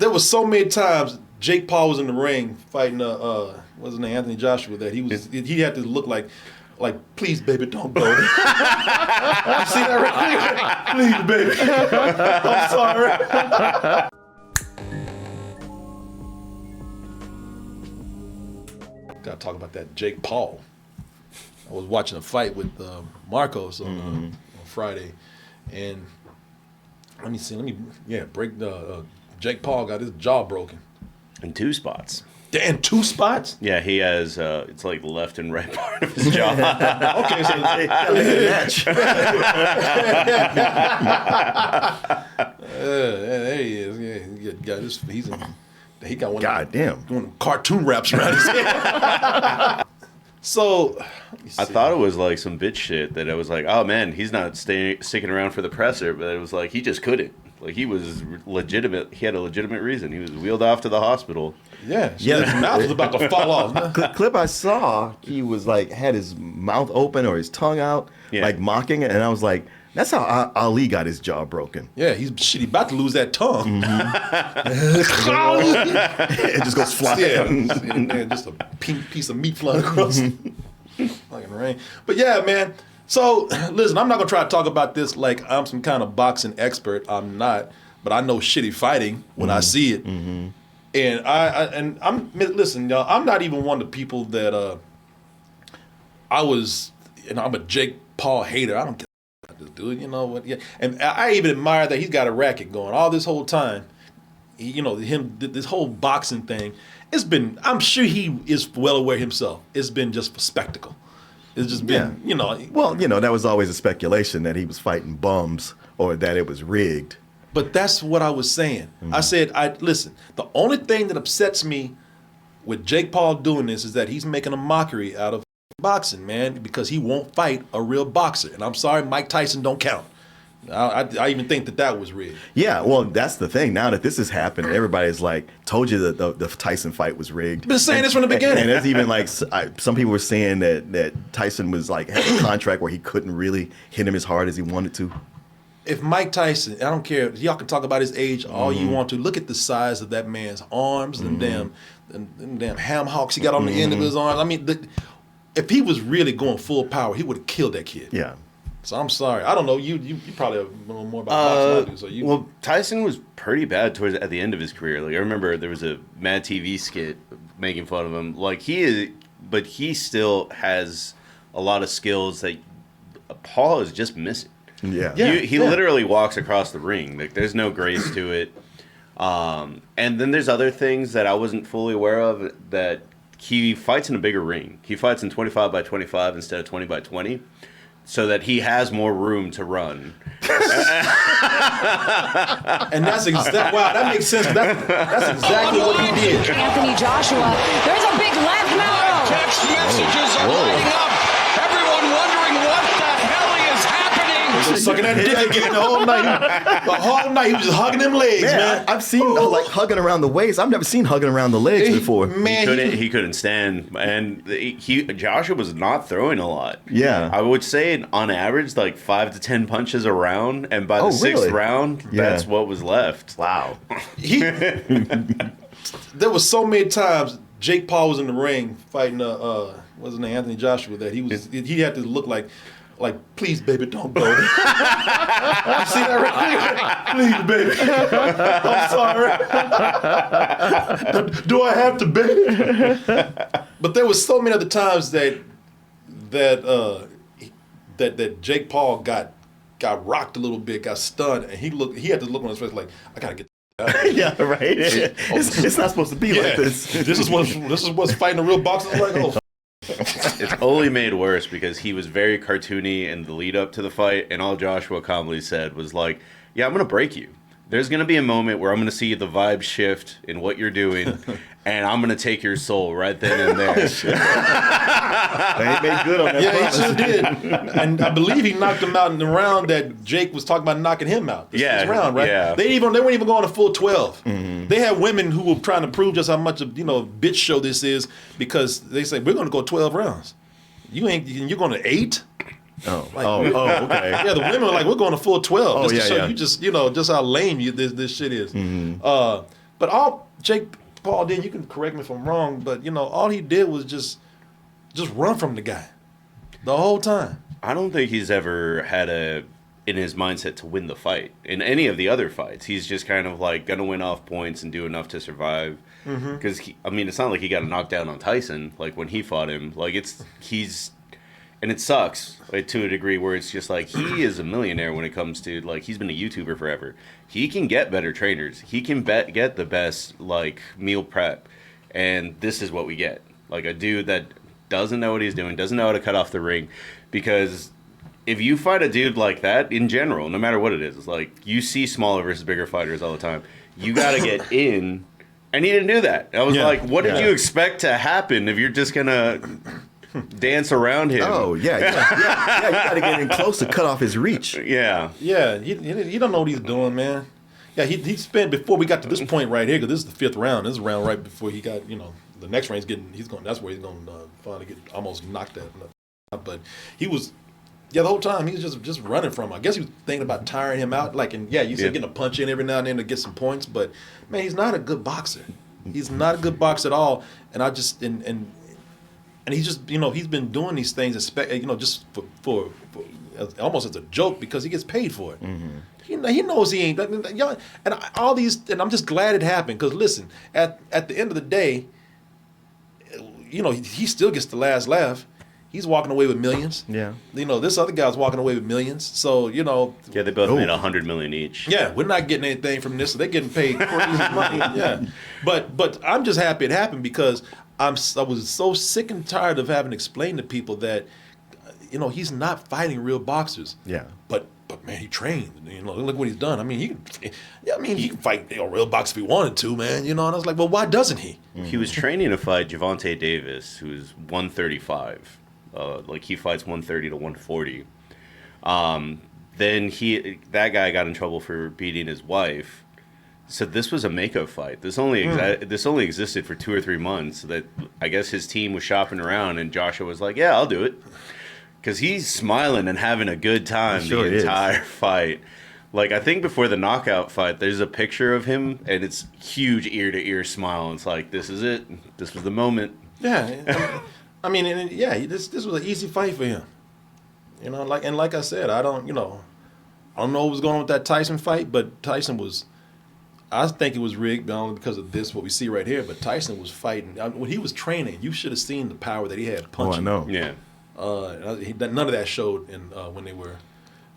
there was so many times Jake Paul was in the ring fighting what's his name, Anthony Joshua, that he had to look like please baby don't go. You see that right? Please baby. I'm sorry. Gotta talk about that Jake Paul. I was watching a fight with Marcos on Friday, and break the Jake Paul got his jaw broken. In 2 spots. In 2 spots? Yeah, he has, it's like the left and right part of his jaw. Okay, so match. There he is. Yeah, he got one. Goddamn. One of them cartoon raps around his head. So, I thought it was like some bitch shit that I was like, oh man, he's not sticking around for the presser, but it was like he just couldn't. Like he was legitimate. He had a legitimate reason. He was wheeled off to the hospital. Yeah. His mouth was about to fall off. Clip I saw, he was like had his mouth open or his tongue out, like mocking it, and I was like, that's how Ali got his jaw broken. Yeah, he's about to lose that tongue. It just goes flying. Yeah, just a pink piece of meat flying across fucking rain. But yeah, man. So listen, I'm not gonna try to talk about this like I'm some kind of boxing expert. I'm not, but I know shitty fighting when I see it. And I'm listen, y'all. I'm not even one of the people that I'm a Jake Paul hater. I don't care about this dude. You know what? Yeah, and I even admire that he's got a racket going all this whole time. This whole boxing thing. It's been. I'm sure he is well aware himself. It's been just for spectacle. It's just been, Well, that was always a speculation that he was fighting bums or that it was rigged. But that's what I was saying. I said, listen, the only thing that upsets me with Jake Paul doing this is that he's making a mockery out of boxing, man, because he won't fight a real boxer. And I'm sorry, Mike Tyson don't count. I even think that was rigged. Yeah, well, that's the thing. Now that this has happened, everybody's like, told you that the Tyson fight was rigged. Been saying this from the beginning. And there's even like, some people were saying that Tyson was like, had a contract where he couldn't really hit him as hard as he wanted to. If Mike Tyson, I don't care, y'all can talk about his age all you want to. Look at the size of that man's arms and them damn ham hocks he got on the end of his arms. I mean, if he was really going full power, he would have killed that kid. Yeah. So I'm sorry. I don't know. You probably know more about boxing than I do. So Well, Tyson was pretty bad at the end of his career. Like I remember there was a Mad TV skit making fun of him. Like but he still has a lot of skills that Paul is just missing. Yeah. He literally walks across the ring. Like there's no grace to it. And then there's other things that I wasn't fully aware of, that he fights in a bigger ring. He fights in 25 by 25 instead of 20 by 20. So that he has more room to run. And that's exactly, wow, that makes sense. That's exactly what he did. Anthony Joshua, there's a big left now. Text messages are lighting up. Everyone wondering what the hell is happening. He was sucking that dick again the whole night. The whole night he was just hugging them legs, man. I've seen like hugging around the waist. I've never seen hugging around the legs before. Man, he couldn't stand, and Joshua was not throwing a lot. Yeah, I would say on average like 5 to 10 punches a round, and by the sixth round, that's what was left. Wow. There was so many times Jake Paul was in the ring fighting what's his name, Anthony Joshua, that he had to look like, please, baby, don't go. You see that right? Please, baby. I'm sorry. Do I have to, baby? But there was so many other times that Jake Paul got rocked a little bit, got stunned, and he had to look on his face like, I gotta get. Yeah, right. It's not supposed to be like this. This is what's fighting a real boxer. I'm like, oh. It's only made worse because he was very cartoony in the lead up to the fight, and all Joshua calmly said was like, yeah, I'm going to break you. There's going to be a moment where I'm going to see the vibe shift in what you're doing, and I'm going to take your soul right then and there. They ain't made good on that. Yeah, he sure did. And I believe he knocked him out in the round that Jake was talking about knocking him out. This round, right? Yeah. They weren't even going to full 12. Mm-hmm. They had women who were trying to prove just how much of bitch show this is, because they say we're going to go 12 rounds. You're going to 8. Okay. Yeah, the women were like, we're going to full 12. Oh, just to show yeah. you just how lame this shit is. Mm-hmm. But all Jake Paul did, you can correct me if I'm wrong, but all he did was just run from the guy the whole time. I don't think he's ever had in his mindset to win the fight in any of the other fights. He's just kind of like gonna win off points and do enough to survive. Because it's not like he got a knockdown on Tyson like when he fought him. Like and it sucks like, to a degree where it's just like he is a millionaire when it comes to like he's been a YouTuber forever. He can get better trainers. He can get the best like meal prep, and this is what we get. Like a dude that doesn't know what he's doing, doesn't know how to cut off the ring, because if you fight a dude like that in general, no matter what it is, it's like you see smaller versus bigger fighters all the time. You got to get in, and he didn't do that. I was like, what did you expect to happen if you're just gonna dance around him? Oh yeah. You got to get in close to cut off his reach. Yeah. He don't know what he's doing, man. Yeah, he spent before we got to this point right here, because this is the 5th round. This is round right before he got the next round. That's where he's going to finally get almost knocked out. But he was. Yeah, the whole time he was just running from him. I guess he was thinking about tiring him out. You said getting a punch in every now and then to get some points, but man, he's not a good boxer. He's not a good boxer at all. And I just and he's just he's been doing these things, just for almost as a joke because he gets paid for it. Mm-hmm. He knows he ain't. And I'm just glad it happened because listen, at the end of the day, he still gets the last laugh. He's walking away with millions. Yeah. This other guy's walking away with millions. So, Yeah, they both made $100 million each. Yeah, we're not getting anything from this. So they're getting paid crazy money. Yeah. But I'm just happy it happened because I was so sick and tired of having to explain to people that, he's not fighting real boxers. Yeah. But man, he trained. Look what he's done. I mean, he can fight a real boxer if he wanted to, man. And I was like, well, why doesn't he? He was training to fight Gervonta Davis, who's 135. He fights 130 to 140. Then that guy got in trouble for beating his wife. So this was a makeup fight. This only existed for 2 or 3 months. That I guess his team was shopping around, and Joshua was like, "Yeah, I'll do it," because he's smiling and having a good time the entire fight. Like I think before the knockout fight, there's a picture of him, and it's huge ear to ear smile. And it's like, this is it. This was the moment. Yeah. This was an easy fight for him. Like I said, I don't know what was going on with that Tyson fight, but Tyson was. I think it was rigged not only because of what we see right here, but Tyson was fighting. When he was training, you should have seen the power that he had punching. Oh, I know. Yeah. None of that showed when they were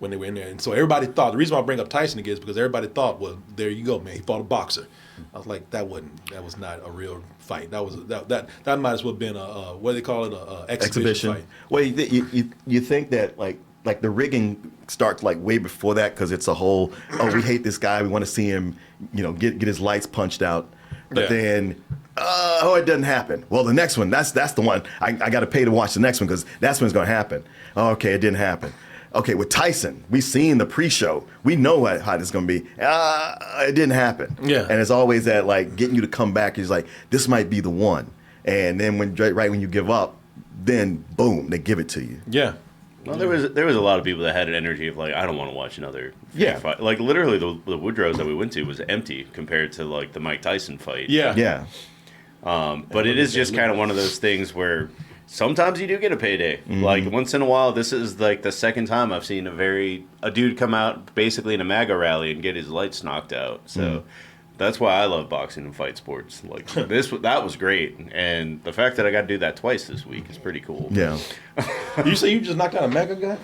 in there, and so everybody thought. The reason why I bring up Tyson again is because everybody thought, well, there you go, man. He fought a boxer. I was like, that was not a real fight. That might as well have been a what do they call it, a exhibition fight. Well, you think that like the rigging starts like way before that because it's a whole we hate this guy, we want to see him get his lights punched out, but then it doesn't happen. Well, the next one that's the one I got to pay to watch the next one because that's when it's going to happen. Okay, it didn't happen. Okay, with Tyson, we seen the pre-show. We know how this is going to be. It didn't happen. Yeah. And it's always that, like, getting you to come back is like, this might be the one. And then when you give up, then, boom, they give it to you. Yeah. Well, there was a lot of people that had an energy of, like, I don't want to watch another fight. Like, literally, the Woodrows that we went to was empty compared to, like, the Mike Tyson fight. Yeah. Yeah. But it is just kind of one of those things where sometimes you do get a payday. Mm-hmm. Like once in a while, this is like the second time I've seen a dude come out basically in a MAGA rally and get his lights knocked out. So that's why I love boxing and fight sports. Like that was great, and the fact that I got to do that twice this week is pretty cool. Yeah. You say you just knocked out a MAGA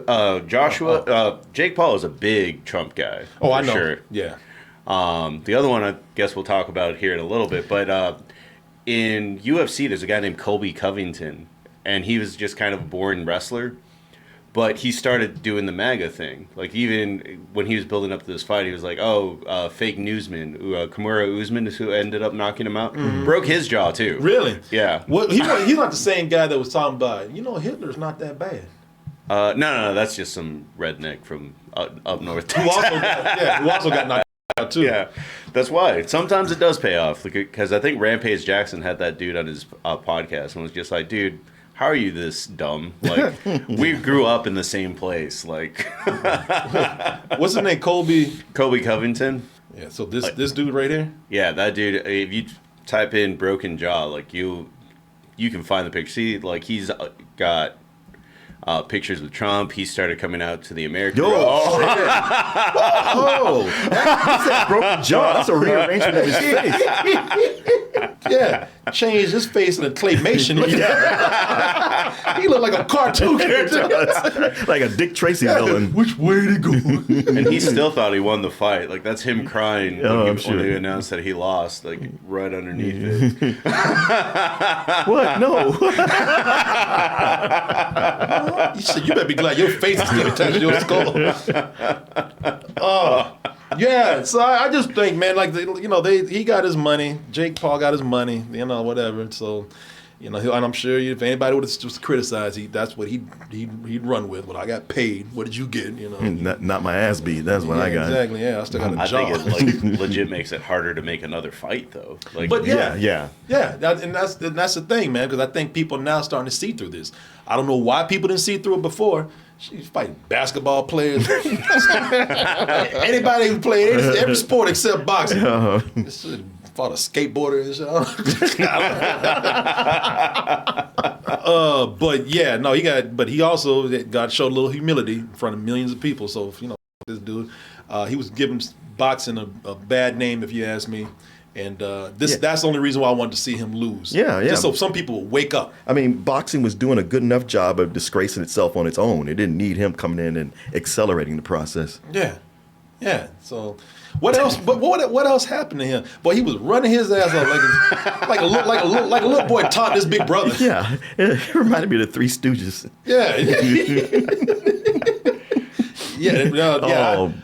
guy? Joshua, Jake Paul is a big Trump guy. Oh, I know. Sure. Yeah. The other one I guess we'll talk about here in a little bit, but in UFC, there's a guy named Colby Covington, and he was just kind of a boring wrestler, but he started doing the MAGA thing. Like, even when he was building up to this fight, he was like, fake newsman. Kimura Usman, who ended up knocking him out, broke his jaw, too. Really? Yeah. Well, he's not the same guy that was talking about, Hitler's not that bad. No, that's just some redneck from up north. Who also got knocked out, too. Yeah, that's why. Sometimes it does pay off. Because I think Rampage Jackson had that dude on his podcast and was just like, dude, how are you this dumb? Like, we grew up in the same place. Like, what's his name? Colby Covington. Yeah. So this dude right here. Yeah, that dude. If you type in broken jaw, like you can find the picture. See, like he's got pictures with Trump. He started coming out to the American. That's broken jaw. That's a rearrangement of his face. Yeah, changed his face in a claymation. Look at that. He looked like a cartoon character. Like a Dick Tracy villain. Which way to go? And he still thought he won the fight. Like that's him crying when they announced that he lost. Like right underneath it. What? No. You said you better be glad your face is still attached to your skull. Oh. Yeah, so I just think, man, like he got his money. Jake Paul got his money, whatever. So, and I'm sure if anybody would have just criticized, that's what he'd run with. Well, I got paid. What did you get? Not my ass beat. That's what I got. Exactly. Yeah, I still got a job. I think it legit makes it harder to make another fight, thoght. Like, but yeah. That's the thing, man. Because I think people now starting to see through this. I don't know why people didn't see through it before. She's fighting basketball players. Anybody who played every sport except boxing. Fought a skateboarder and shit. But yeah, no, he also showed a little humility in front of millions of people. So this dude, he was giving boxing a bad name, if you ask me. And that's the only reason why I wanted to see him lose. Yeah. Just so some people will wake up. I mean, boxing was doing a good enough job of disgracing itself on its own. It didn't need him coming in and accelerating the process. Yeah. So what else? But what else happened to him? Boy, he was running his ass off like a little boy taught his big brother. Yeah, it reminded me of the Three Stooges. Yeah.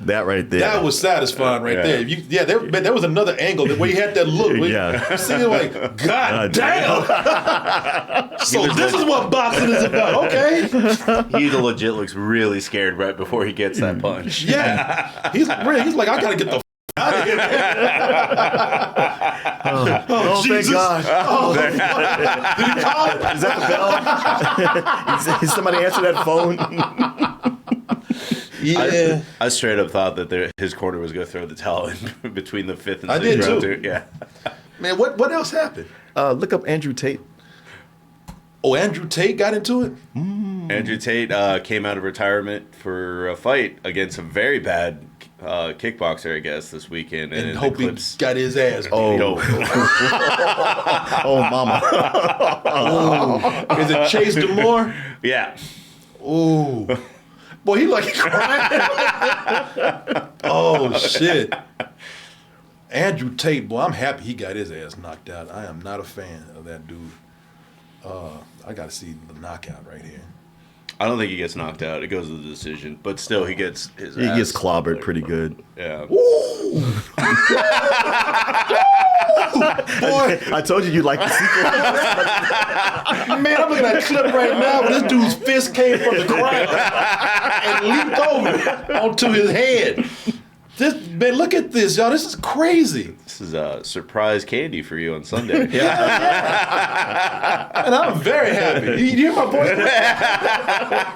That right there. That was satisfying right there. There was another angle where he had that look. You see him like, God damn. So this is what boxing is about. Okay. He legit looks really scared right before he gets that punch. Yeah. He's like, I got to get the out of here. Thank God. Did he call it? Is that the bell? Did somebody answer that phone? Yeah, I straight up thought that his corner was going to throw the towel in between the fifth and I sixth did round too. Yeah, man. What else happened? Look up Andrew Tate. Oh, Andrew Tate got into it. Andrew Tate came out of retirement for a fight against a very bad kickboxer, I guess, this weekend, and hope he got his ass beat. Oh mama. Is it Chase Demoor? Yeah. Ooh. Boy, he like crying. Oh, shit. Andrew Tate, boy, I'm happy he got his ass knocked out. I am not a fan of that dude. I got to see the knockout right here. I don't think he gets knocked out. It goes to the decision. But still, he gets his He gets clobbered pretty good. Yeah. Ooh. Boy, I told you like the sequel. man, I'm looking at that clip right now where this dude's fist came from the ground and leaped over onto his head. Man, look at this, y'all. This is crazy. This is a surprise candy for you on Sunday. And I'm very happy. You hear my voice?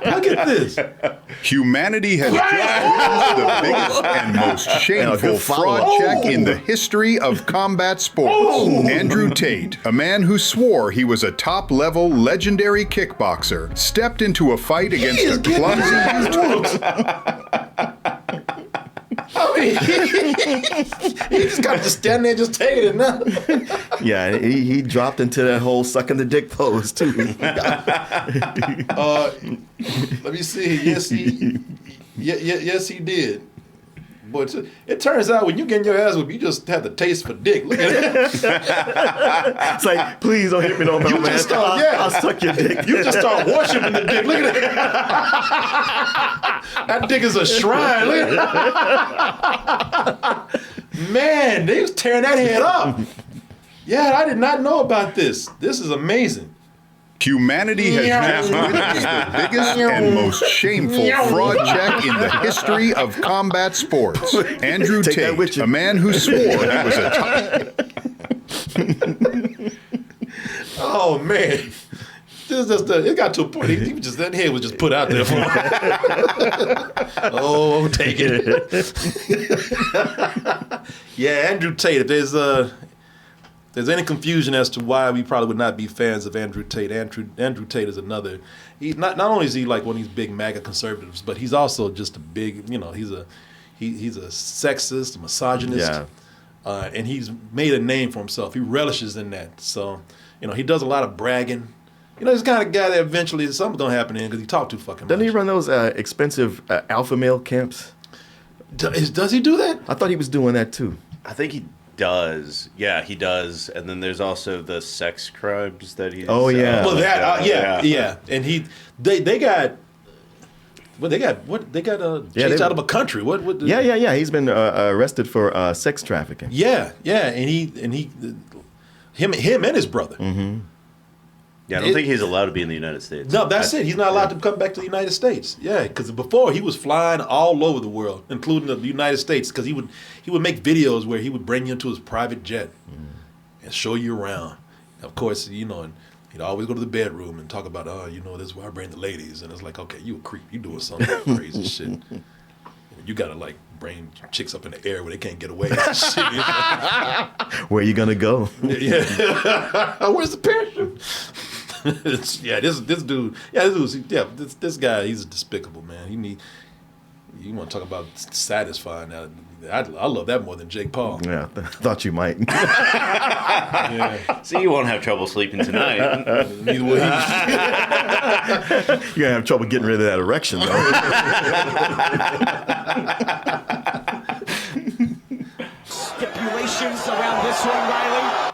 Look at this. Humanity has just witnessed the biggest and most shameful fraud check in the history of combat sports. Andrew Tate, a man who swore he was a top-level legendary kickboxer, stepped into a fight against a clumsy... I mean, he just got to stand there and just take it now. Yeah, he dropped into that whole sucking the dick pose too. Let me see. Yes, he did. But it turns out when you get in your ass whooped, you just have the taste for dick. Look at it. It's like, please don't hit me no more, man. I'll suck your dick. You just start worshiping the dick. Look at it. That dick is a shrine. Look at it. Man, they was tearing that head up. Yeah, I did not know about this. This is amazing. Humanity has just witnessed the biggest and most shameful fraud check in the history of combat sports. Andrew Tate, a man who swore he was a top... Oh, man. it got to a point. He was just that head was just put out there for him. Oh, take it. Yeah, Andrew Tate. If there's any confusion as to why we probably would not be fans of Andrew Tate, Andrew Tate is another. He not only is he like one of these big MAGA conservatives, but he's also just a big. He's a sexist, a misogynist. Yeah. And he's made a name for himself. He relishes in that. So, he does a lot of bragging. He's the kind of guy that eventually something's going to happen to him because he talked too fucking much. Doesn't he run those expensive alpha male camps? Does he do that? I thought he was doing that too. I think he does. Yeah, he does. And then there's also the sex crimes that he's... Oh, yeah. Well, yeah. And they got... Well, they got chased out of a country. What? Yeah. He's been arrested for sex trafficking. Yeah. And him and his brother. Mm-hmm. Yeah, I don't think he's allowed to be in the United States. No, that's it. He's not allowed to come back to the United States. Yeah, because before he was flying all over the world, including the United States, because he would make videos where he would bring you into his private jet and show you around. Of course, and he'd always go to the bedroom and talk about, this is where I bring the ladies. And it's like, okay, you a creep. You doing some crazy shit. You got to, bring chicks up in the air where they can't get away. Shit. Where you going to go? Yeah. Where's the parachute? This guy, he's despicable, man. You want to talk about satisfying? I love that more than Jake Paul. Yeah, thought you might. Yeah. See, you won't have trouble sleeping tonight. Neither will he. You're gonna have trouble getting rid of that erection, though. Stipulations around this one, Riley.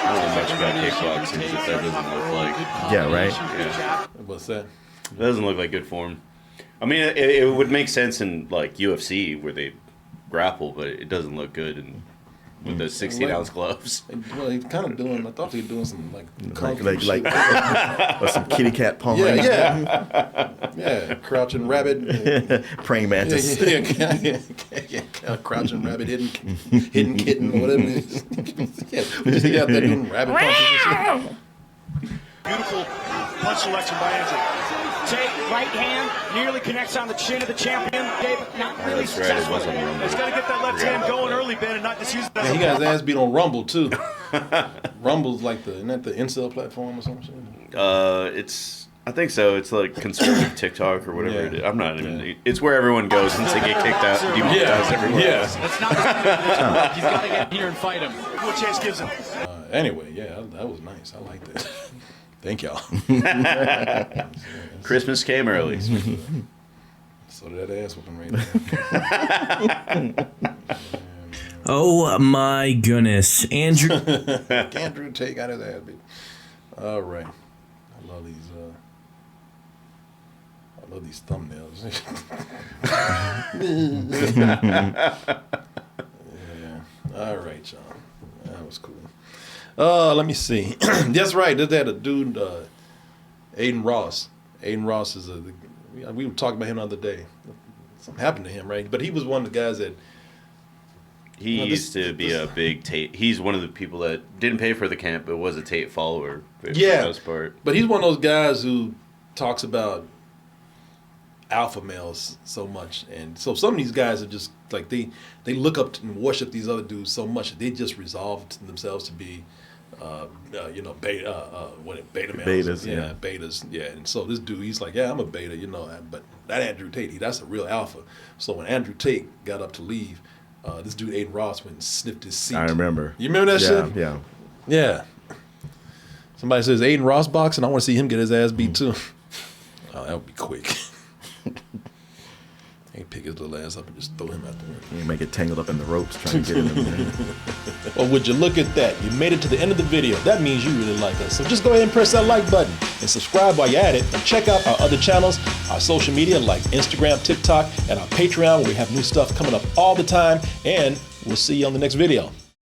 I don't know much about kickboxing, but that doesn't look like... Yeah, right? Yeah. What's that? That doesn't look like good form. I mean, it would make sense in, UFC, where they grapple, but it doesn't look good with those 16-ounce gloves. Well, he's kind of doing... I thought he was doing some, like some kitty cat palm. Yeah, crouching rabbit. Praying mantis. Yeah, crouching rabbit, hidden kitten, whatever it is. We just out there doing rabbit punches and shit. Beautiful punch selection by Andrew. Tate, right hand, nearly connects on the chin of the champion. David, not really successful. It's got to get that left hand going early, Ben, and not just use it as he got his ass beat on Rumble, too. Rumble's isn't that the incel platform or something? I think so. It's like conservative TikTok or whatever it is. I'm not even... It's where everyone goes since they get kicked out, demonetized everywhere else. That's not he's got to get here and fight him. What Chase gives him. Anyway, that was nice. I like that. Thank y'all. Christmas came early. So did that ass whooping right there. Oh my goodness, Andrew Tate got his ass beat. All right, I love these thumbnails. Yeah. All right, y'all. That was cool. Let me see. That's right. There's that a dude, Aiden Ross. Aiden Ross is we were talking about him the other day. Something happened to him, right? But he was one of the guys that... He used to be a big Tate. He's one of the people that didn't pay for the camp, but was a Tate follower for the most part. But he's one of those guys who talks about alpha males so much, and so some of these guys are just like they look up and worship these other dudes so much that they just resolved themselves to be beta males. Betas, and so this dude, he's like, I'm a beta, but that Andrew Tate, that's a real alpha. So when Andrew Tate got up to leave, this dude Aiden Ross went and sniffed his seat. I remember. You remember that shit? Yeah. Somebody says Aiden Ross boxing, I want to see him get his ass beat too. Oh, that would be quick. He pick his little ass up and just throw him out the window. You make it tangled up in the ropes trying to get him. Well, would you look at that? You made it to the end of the video. That means you really like us. So just go ahead and press that like button and subscribe while you're at it. And check out our other channels, our social media like Instagram, TikTok, and our Patreon where we have new stuff coming up all the time. And we'll see you on the next video.